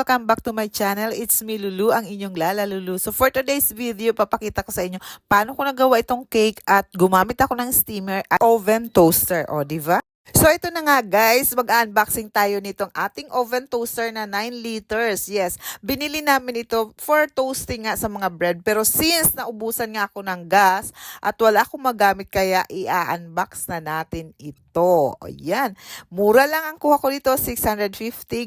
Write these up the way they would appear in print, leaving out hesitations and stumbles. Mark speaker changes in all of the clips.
Speaker 1: welcome back to my channel. It's me, Lulu, ang inyong Lala Lulu. So for today's video, papakita ko sa inyo paano ko nagawa itong cake at gumamit ako ng steamer at oven toaster. O, diba? So ito na nga guys, mag-unboxing tayo nitong ating oven toaster na 9 liters. Yes, binili namin ito for toasting nga sa mga bread. Pero since naubusan nga ako ng gas at wala akong magamit kaya i-unbox na natin ito. Ayan, mura lang ang kuha ko dito, 650,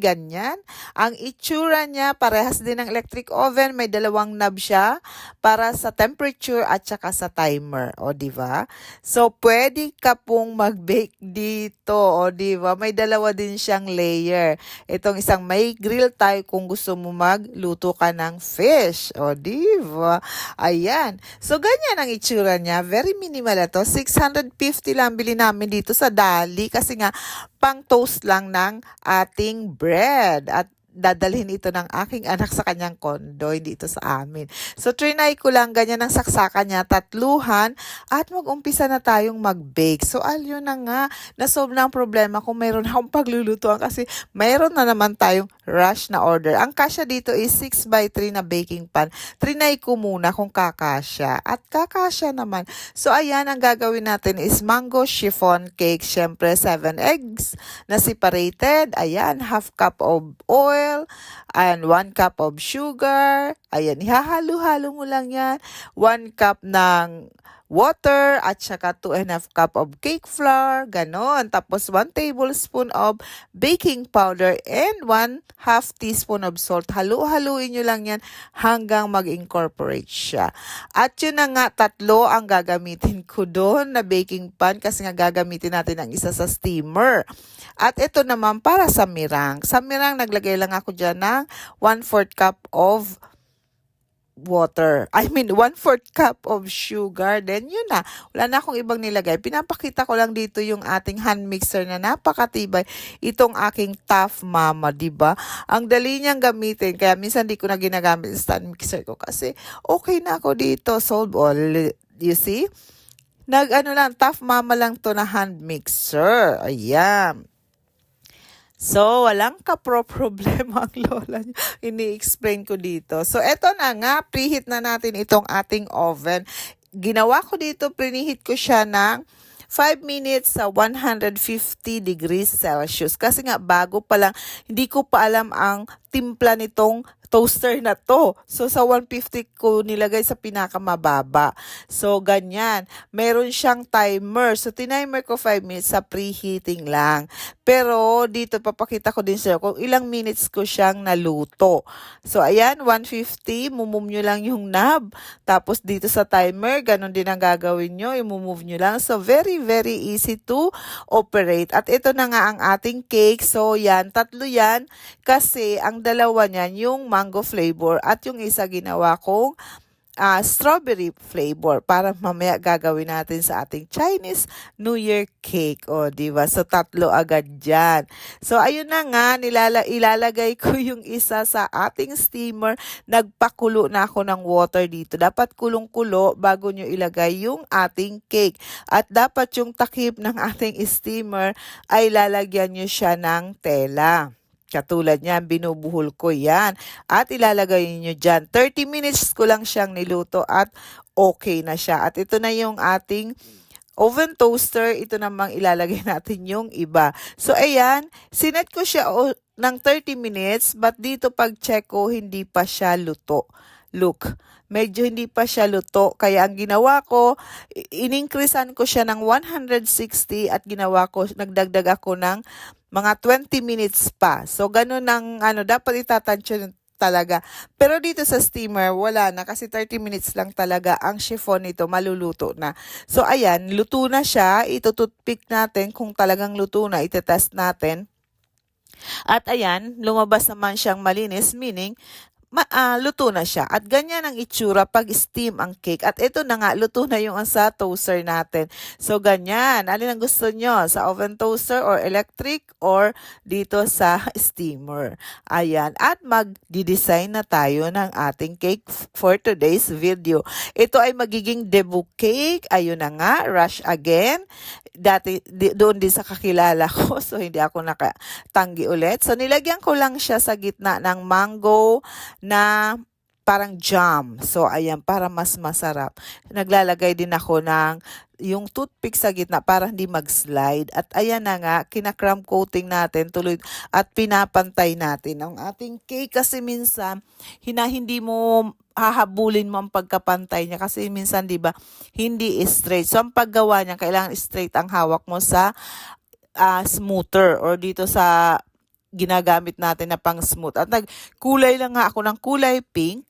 Speaker 1: ganyan. Ang itsura niya, parehas din ng electric oven, may dalawang knob siya para sa temperature at saka sa timer. O diba? So pwede ka pong mag-bake dito, o diba? May dalawa din siyang layer. Itong isang may grill tayo kung gusto mo magluto ka ng fish, o diba? Ayan. So ganyan ang itsura niya. Very minimal ito. 650 lang bili namin dito sa Dali kasi nga pang toast lang ng ating bread. At dadalhin ito ng aking anak sa kanyang kondo, hindi ito sa amin. So, trinay ko lang ganyan ang saksakan niya, tatluhan, at mag-umpisa na tayong mag-bake. So, alyo na nga, nasolve na ang problema kung mayroon akong paglulutuan kasi mayroon na naman tayong rush na order. Ang kasya dito is 6x3 na baking pan. Trinay ko muna kung kakasya. At kakasya naman. So, ayan, ang gagawin natin is mango chiffon cake. Siyempre, 7 eggs na separated. Ayan, half cup of oil and 1 cup of sugar. Ayan, ihahalo-halo mo lang yan. 1 cup ng water at saka 2.5 cup of cake flour. Ganon. Tapos 1 tablespoon of baking powder and 1/2 teaspoon of salt. Halo-haluin nyo lang yan hanggang mag-incorporate siya. At yun na nga, 3 ang gagamitin ko doon na baking pan kasi nga gagamitin natin ang isa sa steamer. At ito naman para sa mirang. Sa mirang, naglagay lang ako dyan ng 1/4 cup of water. I mean, 1/4 cup of sugar. Then, yun na. Wala na akong ibang nilagay. Pinapakita ko lang dito yung ating hand mixer na napakatibay. Itong aking Tough Mama, diba? Ang dali niyang gamitin. Kaya minsan di ko na ginagamit yung stand mixer ko kasi okay na ako dito. Solve all. You see? Tough Mama lang to na hand mixer. Ayan. So, walang problema ang lola niya. Ini-explain ko dito. So, eto na nga, preheat na natin itong ating oven. Ginawa ko dito, preheat ko siya ng 5 minutes sa 150 degrees Celsius. Kasi nga, bago pa lang, hindi ko pa alam ang timpla nitong toaster na to. So, sa 150 ko nilagay sa pinakamababa. So, ganyan. Meron siyang timer. So, tinimer ko 5 minutes sa preheating lang. Pero, dito papakita ko din sa'yo kung ilang minutes ko siyang naluto. So, ayan, 150. Mumove nyo lang yung knob. Tapos, dito sa timer, ganun din ang gagawin nyo. I-move nyo lang. So, very, very easy to operate. At ito na nga ang ating cake. So, yan, 3 yan. Kasi, ang dalawa niyan, yung mango flavor at yung isa ginawa kong strawberry flavor para mamaya gagawin natin sa ating Chinese New Year cake. O, diba? So, 3 agad dyan. So, ayun na nga, ilalagay ko yung isa sa ating steamer. Nagpakulo na ako ng water dito. Dapat kulong-kulo bago nyo ilagay yung ating cake. At dapat yung takip ng ating steamer ay lalagyan nyo siya ng tela. Katulad niyan, binubuhol ko yan. At ilalagay niyo dyan. 30 minutes ko lang siyang niluto at okay na siya. At ito na yung ating oven toaster. Ito namang ilalagay natin yung iba. So, ayan. Sinet ko siya ng 30 minutes. But dito pag check ko, hindi pa siya luto. Look, medyo hindi pa siya luto. Kaya ang ginawa ko, in-increasean ko siya ng 160 at nagdagdag ako ng mga 20 minutes pa. So, ganun ang dapat itatansyon talaga. Pero dito sa steamer, wala na kasi 30 minutes lang talaga ang chiffon nito, maluluto na. So, ayan, luto na siya. Itututpick natin kung talagang luto na. Itetest natin. At ayan, lumabas naman siyang malinis, meaning luto na siya. At ganyan ang itsura pag steam ang cake. At ito na nga, luto na yung sa toaster natin. So, ganyan. Alin ang gusto nyo? Sa oven toaster or electric or dito sa steamer. Ayan. At mag-design na tayo ng ating cake for today's video. Ito ay magiging debut cake. Ayun na nga. Rush again. doon din sa kakilala ko. So, hindi ako nakatanggi ulit. So, nilagyan ko lang siya sa gitna ng mango na parang jam. So, ayan, para mas masarap. Naglalagay din ako ng yung toothpick sa gitna para hindi mag-slide. At ayan na nga, kinakram coating natin tuloy at pinapantay natin ang ating cake kasi minsan hindi mo hahabulin mo ang pagkapantay niya kasi minsan 'di ba hindi straight. So ang paggawa niya kailangan straight ang hawak mo sa smoother or dito sa ginagamit natin na pang smooth. At nagkulay lang nga ako ng kulay pink.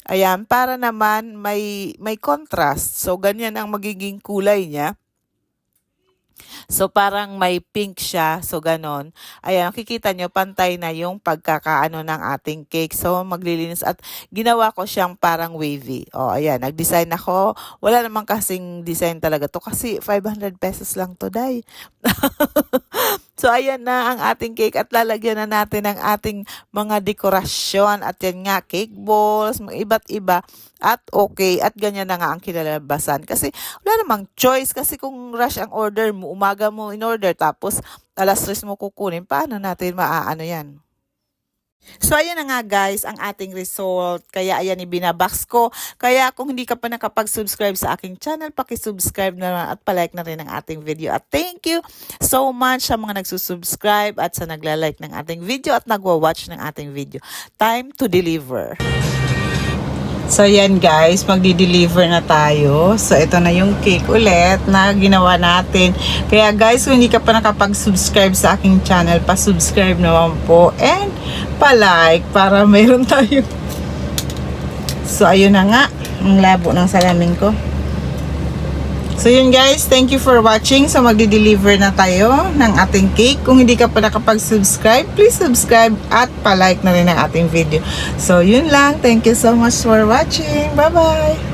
Speaker 1: Ayan, para naman may contrast. So, ganyan ang magiging kulay niya. So, parang may pink siya. So, ganon. Ayan, nakikita nyo, pantay na yung pagkakaano ng ating cake. So, maglilinis. At ginawa ko siyang parang wavy. O, ayan, nag-design ako. Wala namang kasing design talaga to. Kasi 500 pesos lang to, day. So, ayan na ang ating cake at lalagyan na natin ang ating mga dekorasyon. At yan nga, cake balls, iba't iba. At okay, at ganyan na nga ang kinalabasan. Kasi wala namang choice. Kasi kung rush ang order mo, umaga mo in order, tapos alas 3 mo kukunin, paano natin maaano yan? So, ayan na nga guys, ang ating result. Kaya ayan, ibinabox ko. Kaya kung hindi ka pa nakapag-subscribe sa aking channel, paki-subscribe na lang at palike na rin ang ating video. At thank you so much sa mga nagsusubscribe at sa nagla-like ng ating video at nagwa-watch ng ating video. Time to deliver. So, yan guys, magdi-deliver na tayo. So, ito na yung cake ulit na ginawa natin. Kaya guys, kung hindi ka pa nakapag-subscribe sa aking channel, pa-subscribe naman po. And, pa-like para mayroon tayo. So, ayun na nga. Ang labo ng salamin ko. So, yun guys. Thank you for watching. So, magdi-deliver na tayo ng ating cake. Kung hindi ka pa nakapag-subscribe, please subscribe at pa-like na rin ang ating video. So, yun lang. Thank you so much for watching. Bye-bye!